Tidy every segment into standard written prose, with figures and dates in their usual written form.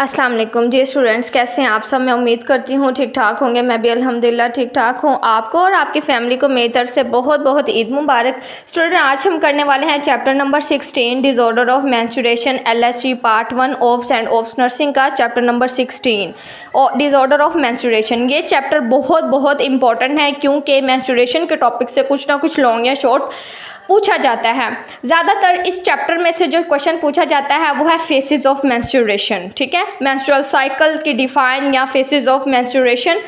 अस्सलाम वालेकुम जी स्टूडेंट्स, कैसे हैं आप सब। मैं उम्मीद करती हूँ ठीक ठाक होंगे। मैं भी अल्हम्दुलिल्लाह ठीक ठाक हूँ। आपको और आपकी फैमिली को मेरी तरफ से बहुत बहुत ईद मुबारक। स्टूडेंट, आज हम करने वाले हैं chapter number 16 disorder of menstruation LHG part 1 obs and obs nursing का चैप्टर नंबर 16 और डिसऑर्डर ऑफ मेंस्ट्रुएशन। ये चैप्टर बहुत बहुत इंपॉर्टेंट है क्योंकि मेंस्ट्रुएशन के टॉपिक से कुछ ना कुछ लॉन्ग या शॉर्ट पूछा जाता है। ज़्यादातर इस चैप्टर में से जो क्वेश्चन पूछा जाता है वो है फेसेस ऑफ मेंस्ट्रुएशन। ठीक है, मेंस्ट्रुअल साइकिल की डिफाइन या फेसेस ऑफ मेंस्ट्रुएशन।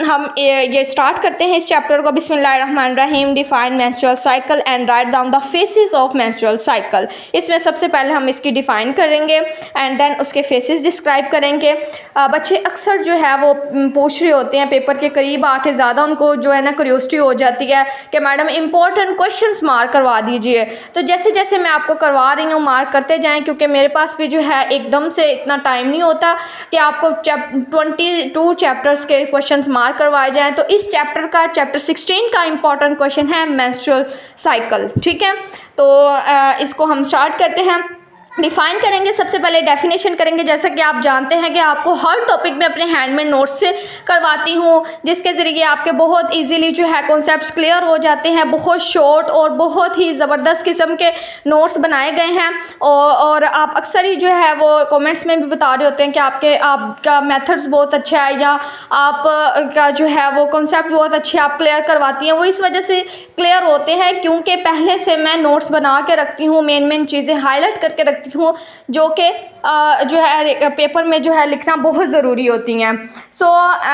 हम ये स्टार्ट करते हैं इस चैप्टर को। बिस्मिल्लाहिर्रहमानिर्रहीम। Define menstrual cycle and write down the faces of menstrual cycle. इसमें सबसे पहले हम इसकी डिफाइन करेंगे एंड देन उसके फेसेस डिस्क्राइब करेंगे। बच्चे अक्सर जो है वो पूछ रहे होते हैं पेपर के करीब आके, ज़्यादा उनको जो है ना क्यूरियोसिटी हो जाती है कि मैडम इंपॉर्टेंट क्वेश्चंस मार्क करवा दीजिए। तो जैसे जैसे मैं आपको करवा रही हूँ मार्क करते जाएँ, क्योंकि मेरे पास भी जो है एकदम से इतना टाइम नहीं होता कि आपको 22 चैप्टर्स के क्वेश्चंस मार्क करवाए जाएं। तो इस चैप्टर का चैप्टर 16 का इंपॉर्टेंट क्वेश्चन है मेंस्ट्रुअल साइकिल। ठीक है, तो इसको हम स्टार्ट करते हैं। डिफाइन करेंगे, सबसे पहले डेफिनेशन करेंगे। जैसा कि आप जानते हैं कि आपको हर टॉपिक में अपने हैंडमेड नोट्स से करवाती हूँ, जिसके ज़रिए आपके बहुत इजीली जो है कॉन्सेप्ट्स क्लियर हो जाते हैं। बहुत शॉर्ट और बहुत ही ज़बरदस्त किस्म के नोट्स बनाए गए हैं और आप अक्सर ही जो है वो कमेंट्स में भी बता रहे होते हैं कि आपका मेथड्स बहुत अच्छा है या आप का जो है वो कॉन्सेप्ट बहुत अच्छे आप क्लियर करवाती हैं। वो इस वजह से क्लियर होते हैं क्योंकि पहले से मैं नोट्स बना के रखती हूँ, मेन चीज़ें हाईलाइट करके रखती हूँ, जो कि जो है पेपर में जो है लिखना बहुत ज़रूरी होती हैं।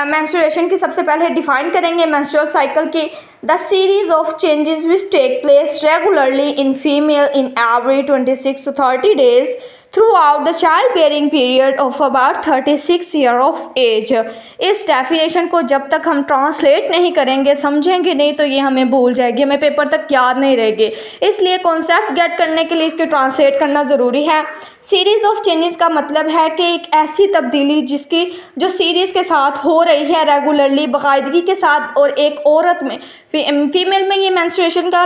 मेंस्ट्रुएशन की सबसे पहले डिफाइन करेंगे मेंस्ट्रुअल साइकिल की। The series of changes which take place regularly in female in every 26 to 30 days throughout the childbearing period of about 36 year of age। इस डेफिनेशन को जब तक हम ट्रांसलेट नहीं करेंगे, समझेंगे नहीं, तो ये हमें भूल जाएगी, हमें पेपर तक याद नहीं रहेगी। इसलिए कॉन्सेप्ट गेट करने के लिए इसके ट्रांसलेट करना ज़रूरी है। सीरीज़ ऑफ चेंजेस का मतलब है कि एक ऐसी तब्दीली जिसकी जो सीरीज़ के साथ हो रही है रेगुलरली, बाकायदगी के साथ, और एक औरत में फीमेल में ये मेंस्ट्रुएशन का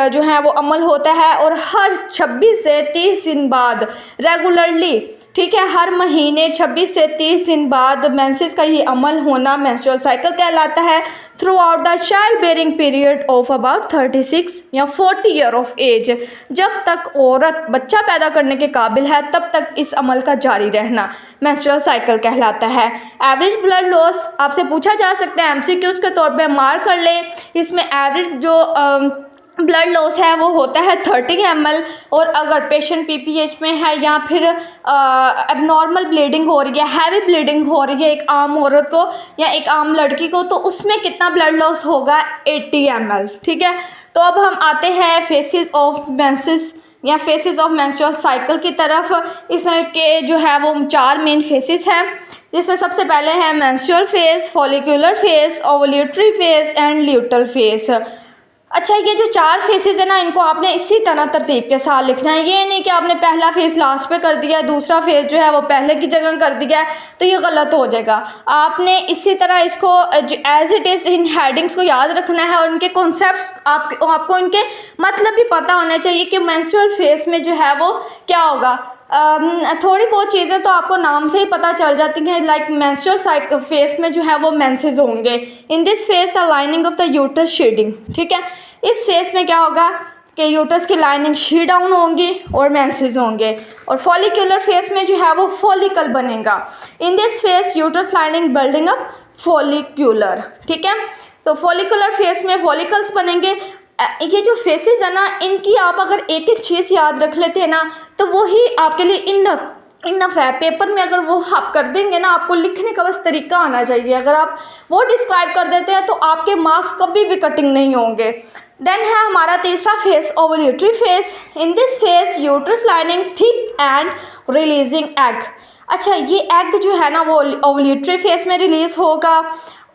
जो है वो अमल होता है और हर 26 से 30 दिन बाद रेगुलरली, ठीक है, हर महीने 26 से 30 दिन बाद मेंसेस का ये अमल होना मेंस्ट्रुअल साइकिल कहलाता है। Through out the child bearing period of about 36 या 40 ईयर ऑफ एज। जब तक औरत बच्चा पैदा करने के काबिल है तब तक इस अमल का जारी रहना मेंस्ट्रुअल साइकिल कहलाता है। एवरेज ब्लड लॉस आपसे पूछा जा सकता है, MCQs के तौर पर मार्क कर लें। इसमें एवरेज जो ब्लड लॉस है वो होता है 30 ml, और अगर पेशेंट PPH में है या फिर एबनॉर्मल ब्लीडिंग हो रही है, हैवी ब्लीडिंग हो रही है एक आम औरत को या एक आम लड़की को, तो उसमें कितना ब्लड लॉस होगा? 80 ml। ठीक है, तो अब हम आते हैं फेसेस ऑफ मेंसेस या फेसेस ऑफ मेंस्ट्रुअल साइकिल की तरफ। इसमें के जो है वो 4 मेन फेसेस हैं, जिसमें सबसे पहले है menstrual face, follicular face, ovulatory face and luteal face. अच्छा, ये जो 4 फेसेस है ना, इनको आपने इसी तरह तरतीब के साथ लिखना है। ये नहीं कि आपने पहला फेस लास्ट पे कर दिया है, दूसरा फेस जो है वो पहले की जगह कर दिया है, तो ये गलत हो जाएगा। आपने इसी तरह इसको as it is in headings को याद रखना है और इनके कॉन्सेप्ट्स आपको इनके मतलब भी पता होना चाहिए कि मेंस्ट्रुअल फेस में जो है वो क्या होगा। थोड़ी बहुत चीज़ें तो आपको नाम से ही पता चल जाती हैं, लाइक मेंस्ट्रुअल साइकिल फेस में जो है वो मेंसेस होंगे। In this phase the lining of the uterus shedding. ठीक है, इस फेस में क्या होगा कि यूट्रस की लाइनिंग शी डाउन होंगी और मेंसेस होंगे। और फॉलिकुलर फेस में जो है वो फॉलिकल बनेगा। इन this face uterus lining building up follicular. ठीक है, तो फॉलिकुलर फेस में फॉलिकल्स बनेंगे। ये जो फेसेस है ना, इनकी आप अगर एक एक चीज़ याद रख लेते हैं ना, तो वही आपके लिए इनफ है। पेपर में अगर वो आप कर देंगे ना, आपको लिखने का बस तरीका आना चाहिए। अगर आप वो डिस्क्राइब कर देते हैं तो आपके मार्क्स कभी भी कटिंग नहीं होंगे। देन है हमारा तीसरा face, ovulatory face. In this face uterus lining thick and releasing egg. अच्छा, ये एग जो है ना वो ओवुलेटरी फेस में रिलीज होगा,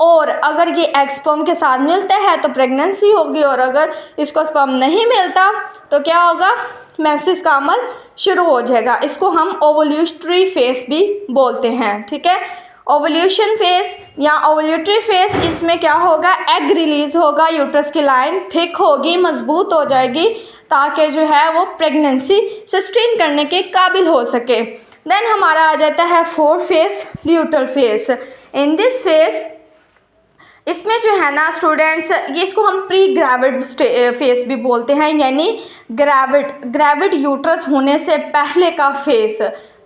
और अगर ये एग स्पर्म के साथ मिलता है तो प्रेगनेंसी होगी, और अगर इसको स्पर्म नहीं मिलता तो क्या होगा? मेंसेस का अमल शुरू हो जाएगा। इसको हम ओवुलेटरी फेस भी बोलते हैं। ठीक है, ओवुलेशन फेस या ओवुलेटरी फेस, इसमें क्या होगा? एग रिलीज होगा, यूट्रस की लाइन थिक होगी, मजबूत हो जाएगी, ताकि जो है वो प्रेगनेंसी सस्टेन करने के काबिल हो सके। देन हमारा आ जाता है fourth face, luteal face. In this face, इसमें जो है ना स्टूडेंट्स, ये इसको हम प्री ग्रेविड फेस भी बोलते हैं, यानी ग्रेविड यूट्रस होने से पहले का फेस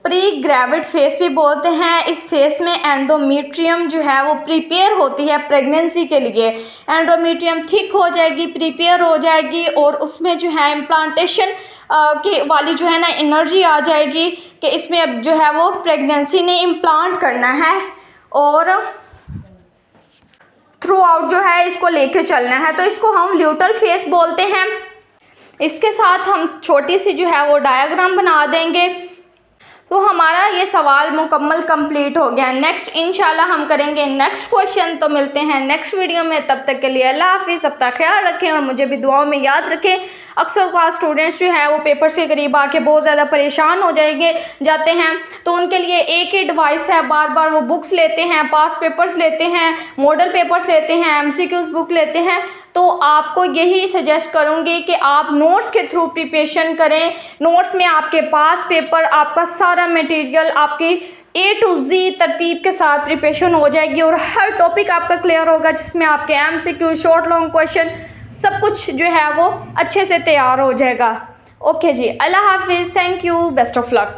प्री ग्रेविड फेस भी बोलते हैं। इस फेस में एंडोमेट्रियम जो है वो प्रिपेयर होती है प्रेगनेंसी के लिए। एंडोमेट्रियम थिक हो जाएगी, प्रिपेयर हो जाएगी, और उसमें जो है इम्प्लांटेशन की वाली जो है ना एनर्जी आ जाएगी कि इसमें अब जो है वो प्रेगनेंसी ने इम्प्लांट करना है और थ्रू आउट जो है इसको लेके चलना है, तो इसको हम ल्यूटल फेस बोलते हैं। इसके साथ हम छोटी सी जो है वो डायग्राम बना देंगे, तो हमारा ये सवाल मुकम्मल कंप्लीट हो गया। नेक्स्ट इंशाल्लाह हम करेंगे नेक्स्ट क्वेश्चन। तो मिलते हैं नेक्स्ट वीडियो में, तब तक के लिए अल्लाह हाफिज़। अपना ख्याल रखें और मुझे भी दुआओं में याद रखें। अक्सर क्लास स्टूडेंट्स जो है वो पेपर्स के करीब आके बहुत ज़्यादा परेशान हो जाते हैं, तो उनके लिए एक ही एडवाइस है, बार बार वो बुक्स लेते हैं, पास पेपर्स लेते हैं, मॉडल पेपर्स लेते हैं, MCQs बुक लेते हैं, तो आपको यही सजेस्ट करूँगी कि आप नोट्स के थ्रू प्रिपरेशन करें। नोट्स में आपके पास पेपर, आपका सारा मटेरियल आपकी A to Z तरतीब के साथ प्रिपरेशन हो जाएगी और हर टॉपिक आपका क्लियर होगा, जिसमें आपके MCQ, शॉर्ट लॉन्ग क्वेश्चन सब कुछ जो है वो अच्छे से तैयार हो जाएगा। ओके जी, अल्लाह हाफिज़, thank you, best of luck.